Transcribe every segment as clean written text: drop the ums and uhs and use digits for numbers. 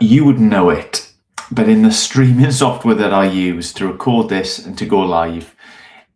You would know it, but in the streaming software that I use to record this and to go live,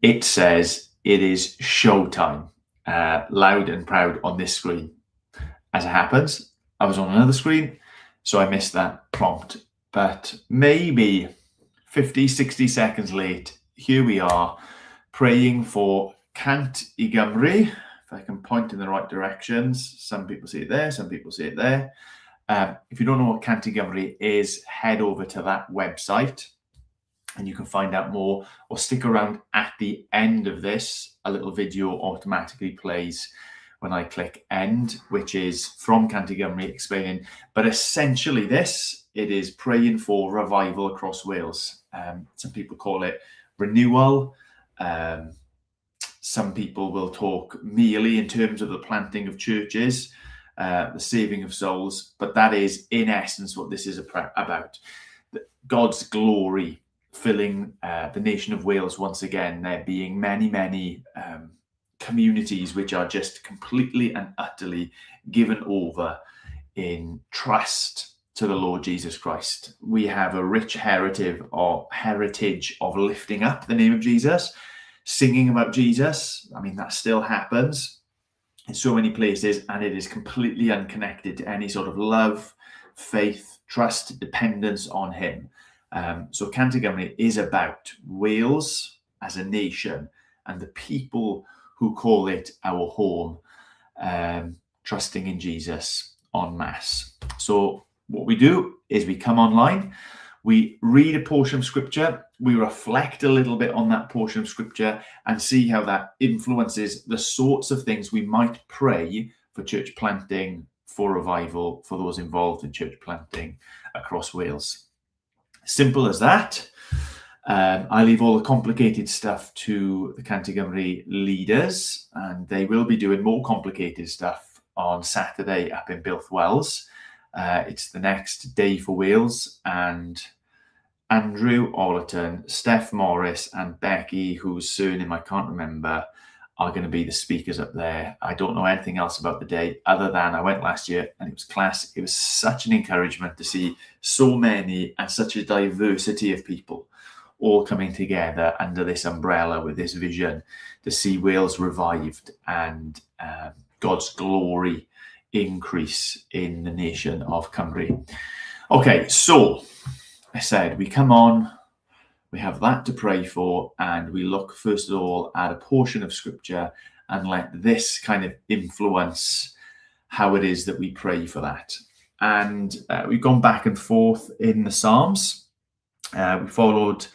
it says it is showtime, loud and proud on this screen. As it happens, I was on another screen, so I missed that prompt. But maybe 50, 60 seconds late, here we are, praying for Cant i Gymru. If I can point in the right directions. Some people see it there, some people see it there. If you don't know what Cant i Gymru is, head over to that website and you can find out more, or stick around. At the end of this, a little video automatically plays when I click end, which is from Cant i Gymru explaining, but essentially it is praying for revival across Wales. Some people call it renewal. Some people will talk merely in terms of the planting of churches, the saving of souls, but that is in essence what this is about. God's glory filling the nation of Wales once again, there being many, many communities which are just completely and utterly given over in trust to the Lord Jesus Christ. We have a rich heritage of lifting up the name of Jesus, singing about Jesus. I mean, that still happens in so many places, and it is completely unconnected to any sort of love, faith, trust, dependence on him. So Cant i Gymru is about Wales as a nation and the people who call it our home, trusting in Jesus en masse. So what we do is we come online, we read a portion of scripture, we reflect a little bit on that portion of scripture and see how that influences the sorts of things we might pray for church planting, for revival, for those involved in church planting across Wales. Simple as that. I leave all the complicated stuff to the Cant i Gymru leaders, and they will be doing more complicated stuff on Saturday up in Builth Wells. It's the next day for Wales, and Andrew Ollerton, Steph Morris and Becky, whose surname I can't remember, are going to be the speakers up there. I don't know anything else about the day other than I went last year and it was class. It was such an encouragement to see so many and such a diversity of people all coming together under this umbrella with this vision to see Wales revived and God's glory increase in the nation of Cymru. Okay, so I said we come on, we have that to pray for, and we look first of all at a portion of scripture and let this kind of influence how it is that we pray for that. And we've gone back and forth in the Psalms. We followed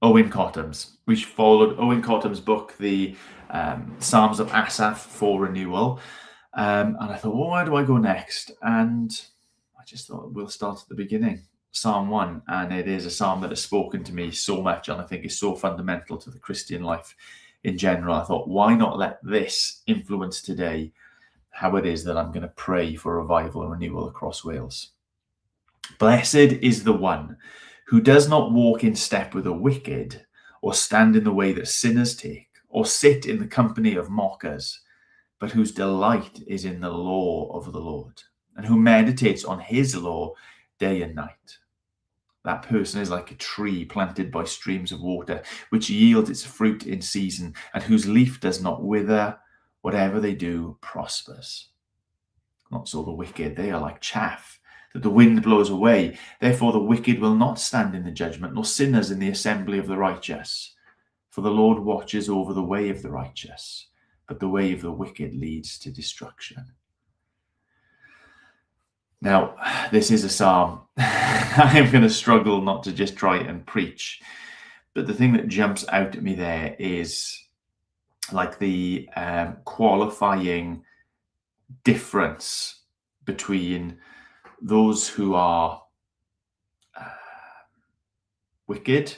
Owen Cotham's. We followed Owen Cotham's book, the Psalms of Asaph for Renewal. And I thought, well, where do I go next? And I just thought we'll start at the beginning, Psalm 1. And it is a psalm that has spoken to me so much, and I think is so fundamental to the Christian life in general. I thought, why not let this influence today how it is that I'm going to pray for revival and renewal across Wales. Blessed is the one who does not walk in step with the wicked, or stand in the way that sinners take, or sit in the company of mockers, but whose delight is in the law of the Lord, and who meditates on his law day and night. That person is like a tree planted by streams of water, which yields its fruit in season, and whose leaf does not wither. Whatever they do prospers. Not so the wicked, they are like chaff that the wind blows away. Therefore the wicked will not stand in the judgment, nor sinners in the assembly of the righteous. For the Lord watches over the way of the righteous, but the way of the wicked leads to destruction. Now, this is a psalm. I am going to struggle not to just try and preach. But the thing that jumps out at me there is like the qualifying difference between those who are wicked,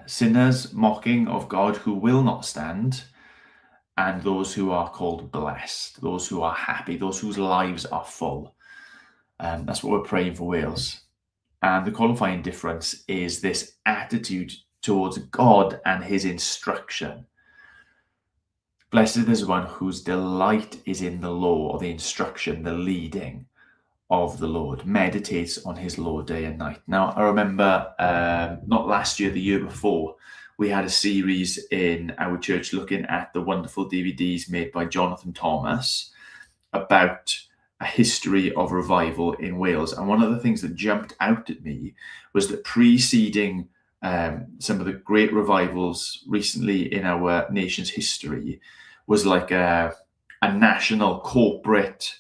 sinners, mocking of God, who will not stand, and those who are called blessed, those who are happy, those whose lives are full. That's what we're praying for Wales. And the qualifying difference is this attitude towards God and his instruction. Blessed is one whose delight is in the law, or the instruction, the leading of the Lord, meditates on his law day and night. Now, I remember not last year, the year before, we had a series in our church looking at the wonderful DVDs made by Jonathan Thomas about a history of revival in Wales. And one of the things that jumped out at me was that preceding some of the great revivals recently in our nation's history was like a national corporate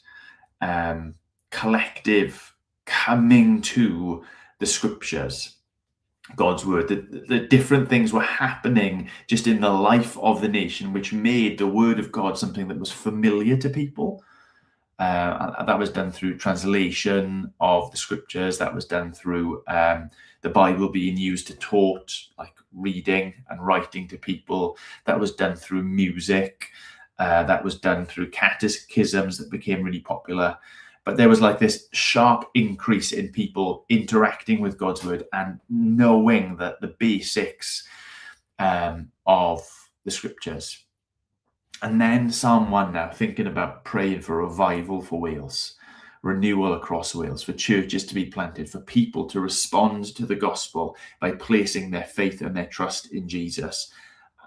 collective coming to the scriptures, God's word. The different things were happening just in the life of the nation, which made the word of God something that was familiar to people. That was done through translation of the scriptures. That was done through the Bible being used to taught, like reading and writing to people. That was done through music. That was done through catechisms that became really popular. But there was like this sharp increase in people interacting with God's word and knowing that the basics of the scriptures. And then Psalm 1 now, thinking about praying for revival for Wales, renewal across Wales, for churches to be planted, for people to respond to the gospel by placing their faith and their trust in Jesus.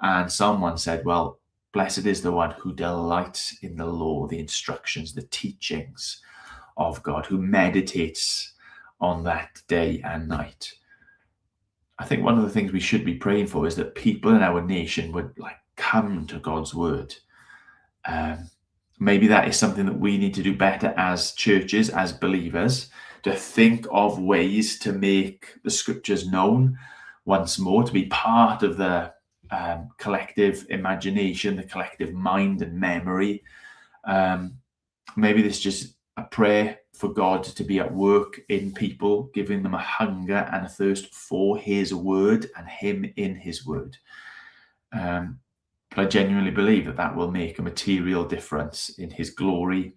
And Psalm 1 said, well, blessed is the one who delights in the law, the instructions, the teachings of God, who meditates on that day and night. I think one of the things we should be praying for is that people in our nation would come to God's word. Maybe that is something that we need to do better as churches, as believers, to think of ways to make the scriptures known once more, to be part of the collective imagination, the collective mind and memory. Maybe this is just a prayer for God to be at work in people, giving them a hunger and a thirst for his word and him in his word. But I genuinely believe that that will make a material difference in his glory,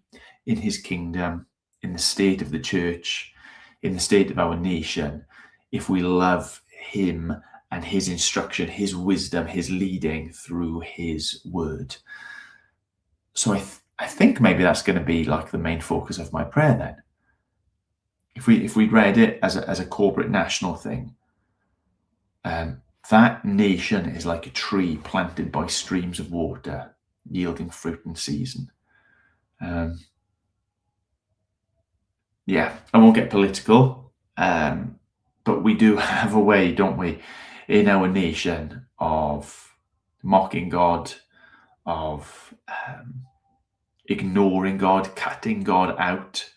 in his kingdom, in the state of the church, in the state of our nation, if we love him and his instruction, his wisdom, his leading through his word. So I think maybe that's going to be like the main focus of my prayer then. If we read it as a corporate national thing, that nation is like a tree planted by streams of water, yielding fruit in season. Yeah, I won't get political, but we do have a way, don't we, in our nation of mocking God, of ignoring God, cutting God out,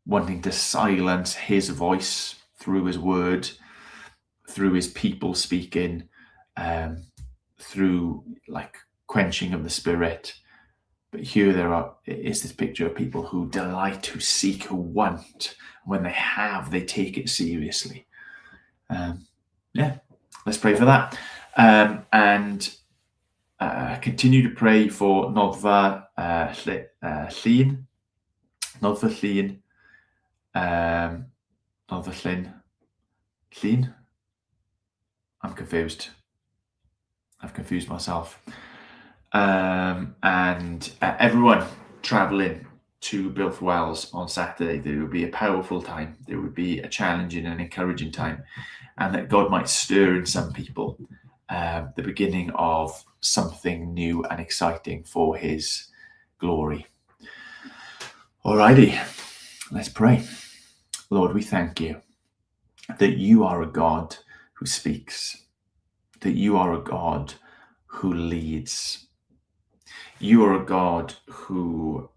wanting to silence his voice through his word, through his people speaking, through quenching of the spirit. But here is this picture of people who delight, who seek, who want. When they have, they take it seriously. Yeah, let's pray for that. And continue to pray for Noddfa Llyn. Noddfa Llyn. I'm confused. I've confused myself. And everyone travelling to Builth Wells on Saturday, there would be a powerful time. There would be a challenging and encouraging time, and that God might stir in some people the beginning of something new and exciting for his glory. Alrighty, let's pray. Lord, we thank you that you are a God who speaks, that you are a God who leads. You are a God who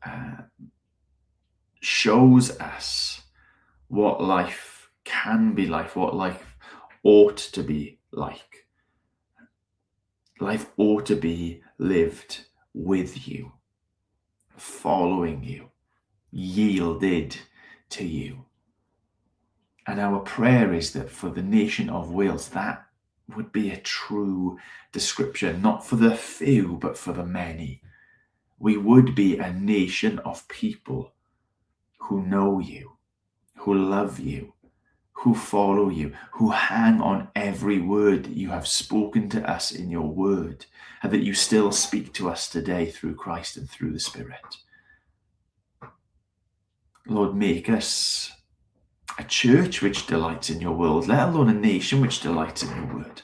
shows us what life can be like, what life ought to be like. Life ought to be lived with you, following you, yielded to you. And our prayer is that for the nation of Wales, that would be a true description, not for the few, but for the many. We would be a nation of people who know you, who love you, who follow you, who hang on every word that you have spoken to us in your word, and that you still speak to us today through Christ and through the Spirit. Lord, make us a church which delights in your word, let alone a nation which delights in your word.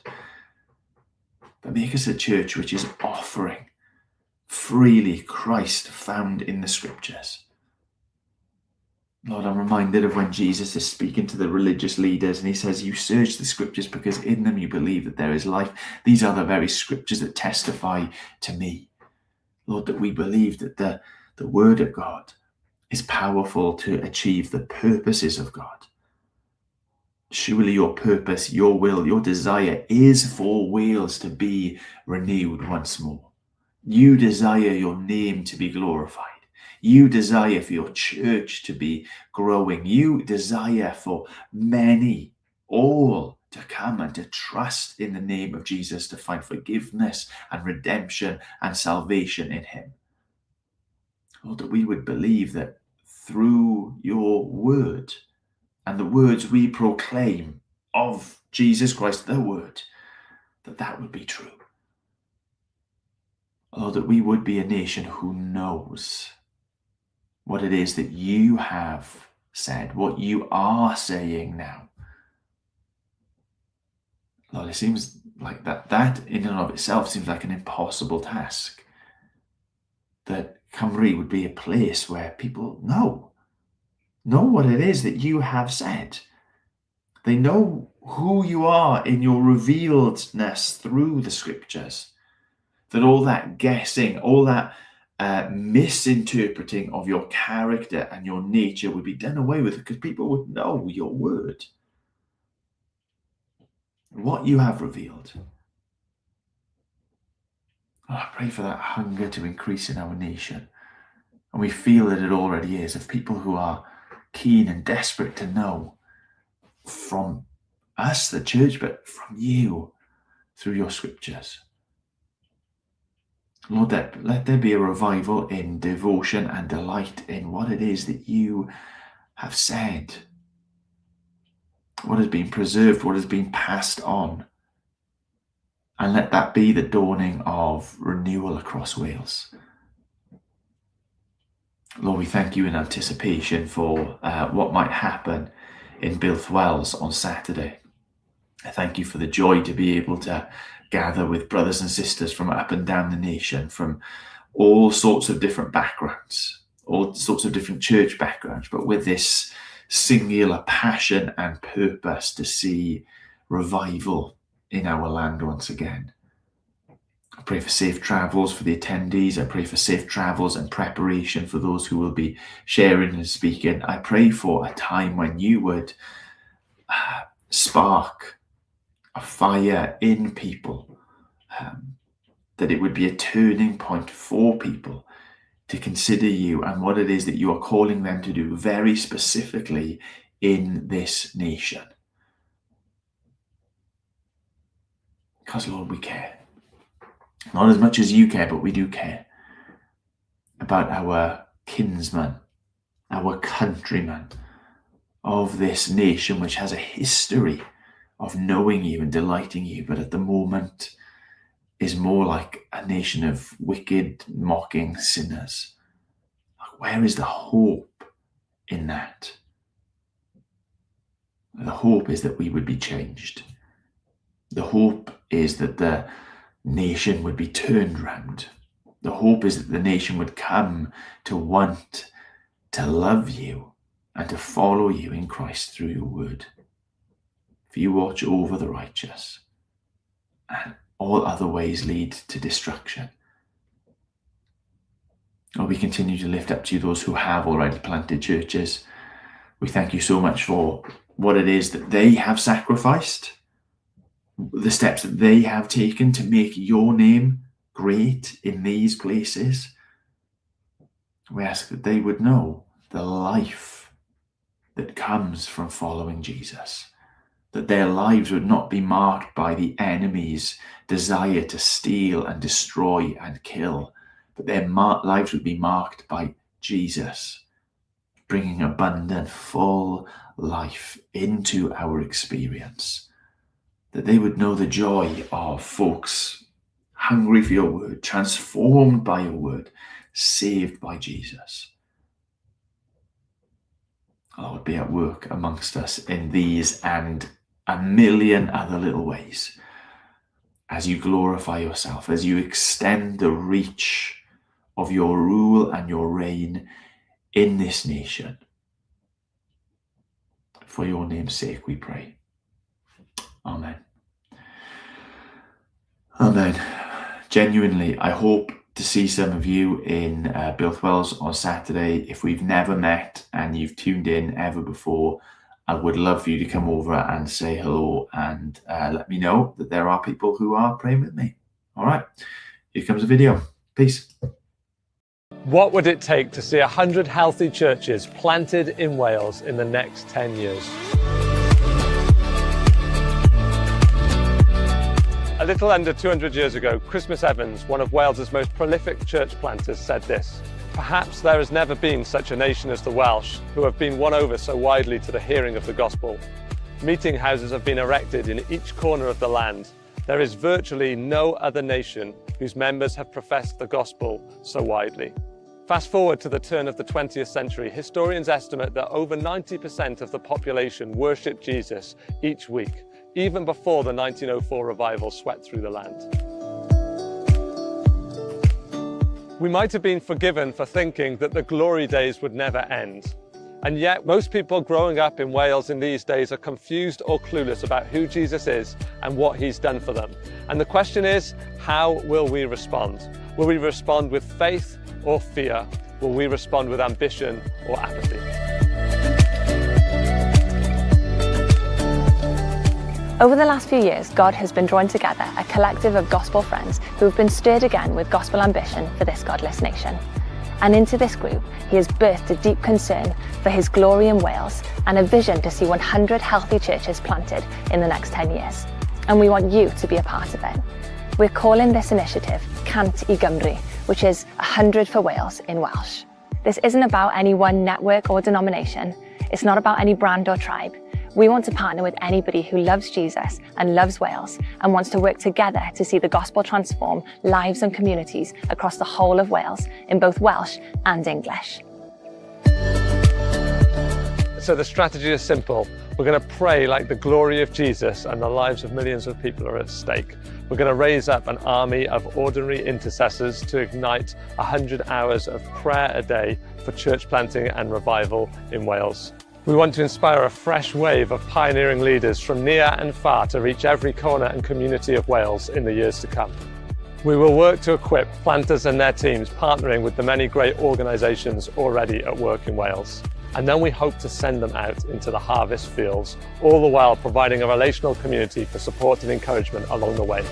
But make us a church which is offering freely Christ found in the scriptures. Lord, I'm reminded of when Jesus is speaking to the religious leaders and he says, you search the scriptures because in them you believe that there is life. These are the very scriptures that testify to me. Lord, that we believe that the word of God is powerful to achieve the purposes of God. Surely your purpose, your will, your desire is for Wales to be renewed once more. You desire your name to be glorified. You desire for your church to be growing. You desire for many, all, to come and to trust in the name of Jesus, to find forgiveness and redemption and salvation in him. Lord, that we would believe that through your word and the words we proclaim of Jesus Christ, the word, that would be true. Lord, that we would be a nation who knows what it is that you have said, what you are saying now. Lord, it seems like that in and of itself seems like an impossible task. That Cymru would be a place where people know what it is that you have said. They know who you are in your revealedness through the scriptures. That all that guessing, all that misinterpreting of your character and your nature would be done away with, because people would know your word, what you have revealed. Oh, I pray for that hunger to increase in our nation. And we feel that it already is, of people who are keen and desperate to know from us, the church, but from you through your scriptures. Lord, let there be a revival in devotion and delight in what it is that you have said, what has been preserved, what has been passed on. And let that be the dawning of renewal across Wales. Lord, we thank you in anticipation for what might happen in Builth on Saturday. I thank you for the joy to be able to gather with brothers and sisters from up and down the nation, from all sorts of different backgrounds, all sorts of different church backgrounds, but with this singular passion and purpose to see revival in our land once again. I pray for safe travels for the attendees. I pray for safe travels and preparation for those who will be sharing and speaking. I pray for a time when you would spark a fire in people, that it would be a turning point for people to consider you and what it is that you are calling them to do very specifically in this nation. Because, Lord, we care. Not as much as you care, but we do care about our kinsmen, our countrymen of this nation, which has a history of knowing you and delighting you, but at the moment is more like a nation of wicked, mocking sinners. Where is the hope in that? The hope is that we would be changed. The hope is that the nation would be turned round. The hope is that the nation would come to want to love you and to follow you in Christ through your word. For you watch over the righteous, and all other ways lead to destruction. Lord, we continue to lift up to you those who have already planted churches. We thank you so much for what it is that they have sacrificed, the steps that they have taken to make your name great in these places. We ask that they would know the life that comes from following Jesus, that their lives would not be marked by the enemy's desire to steal and destroy and kill, but their lives would be marked by Jesus, bringing abundant, full life into our experience. That they would know the joy of folks hungry for your word, transformed by your word, saved by Jesus. Lord, be at work amongst us in these and a million other little ways as you glorify yourself, as you extend the reach of your rule and your reign in this nation. For your name's sake, we pray. Amen. Amen. Genuinely, I hope to see some of you in Builthwells on Saturday. If we've never met and you've tuned in ever before, I would love for you to come over and say hello and let me know that there are people who are praying with me. All right, here comes the video. Peace. What would it take to see 100 healthy churches planted in Wales in the next 10 years? A little under 200 years ago, Christmas Evans, one of Wales's most prolific church planters, said this: "Perhaps there has never been such a nation as the Welsh, who have been won over so widely to the hearing of the gospel. Meeting houses have been erected in each corner of the land. There is virtually no other nation whose members have professed the gospel so widely." Fast forward to the turn of the 20th century, historians estimate that over 90% of the population worshipped Jesus each week, even before the 1904 revival swept through the land. We might have been forgiven for thinking that the glory days would never end. And yet, most people growing up in Wales in these days are confused or clueless about who Jesus is and what he's done for them. And the question is, how will we respond? Will we respond with faith or fear? Will we respond with ambition or apathy? Over the last few years, God has been drawing together a collective of gospel friends who have been stirred again with gospel ambition for this godless nation. And into this group, he has birthed a deep concern for his glory in Wales and a vision to see 100 healthy churches planted in the next 10 years. And we want you to be a part of it. We're calling this initiative Cant i Gymru, which is 100 for Wales in Welsh. This isn't about any one network or denomination. It's not about any brand or tribe. We want to partner with anybody who loves Jesus and loves Wales and wants to work together to see the gospel transform lives and communities across the whole of Wales in both Welsh and English. So the strategy is simple. We're going to pray like the glory of Jesus and the lives of millions of people are at stake. We're going to raise up an army of ordinary intercessors to ignite 100 hours of prayer a day for church planting and revival in Wales. We want to inspire a fresh wave of pioneering leaders from near and far to reach every corner and community of Wales in the years to come. We will work to equip planters and their teams, partnering with the many great organisations already at work in Wales. And then we hope to send them out into the harvest fields, all the while providing a relational community for support and encouragement along the way.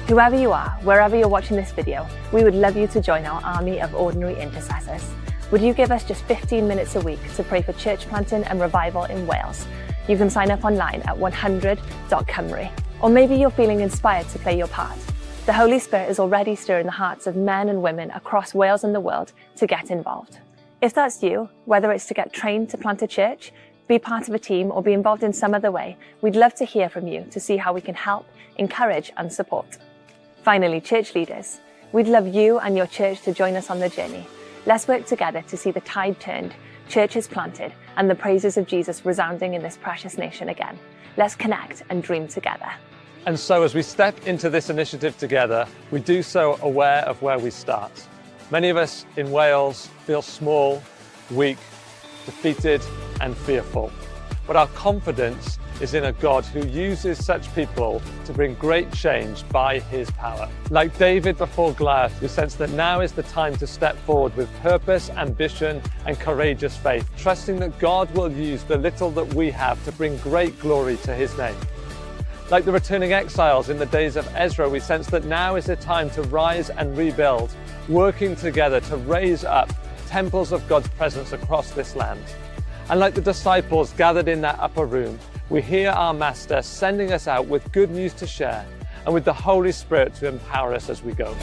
Whoever you are, wherever you're watching this video, we would love you to join our army of ordinary intercessors. Would you give us just 15 minutes a week to pray for church planting and revival in Wales? You can sign up online at 100.cymru. Or maybe you're feeling inspired to play your part. The Holy Spirit is already stirring the hearts of men and women across Wales and the world to get involved. If that's you, whether it's to get trained to plant a church, be part of a team, or be involved in some other way, we'd love to hear from you to see how we can help, encourage and support. Finally, church leaders, we'd love you and your church to join us on the journey. Let's work together to see the tide turned, churches planted, and the praises of Jesus resounding in this precious nation again. Let's connect and dream together. And so as we step into this initiative together, we do so aware of where we start. Many of us in Wales feel small, weak, defeated, and fearful. But our confidence is in a God who uses such people to bring great change by his power. Like David before Goliath, we sense that now is the time to step forward with purpose, ambition, and courageous faith, trusting that God will use the little that we have to bring great glory to his name. Like the returning exiles in the days of Ezra, we sense that now is the time to rise and rebuild, working together to raise up temples of God's presence across this land. And like the disciples gathered in that upper room, we hear our Master sending us out with good news to share and with the Holy Spirit to empower us as we go.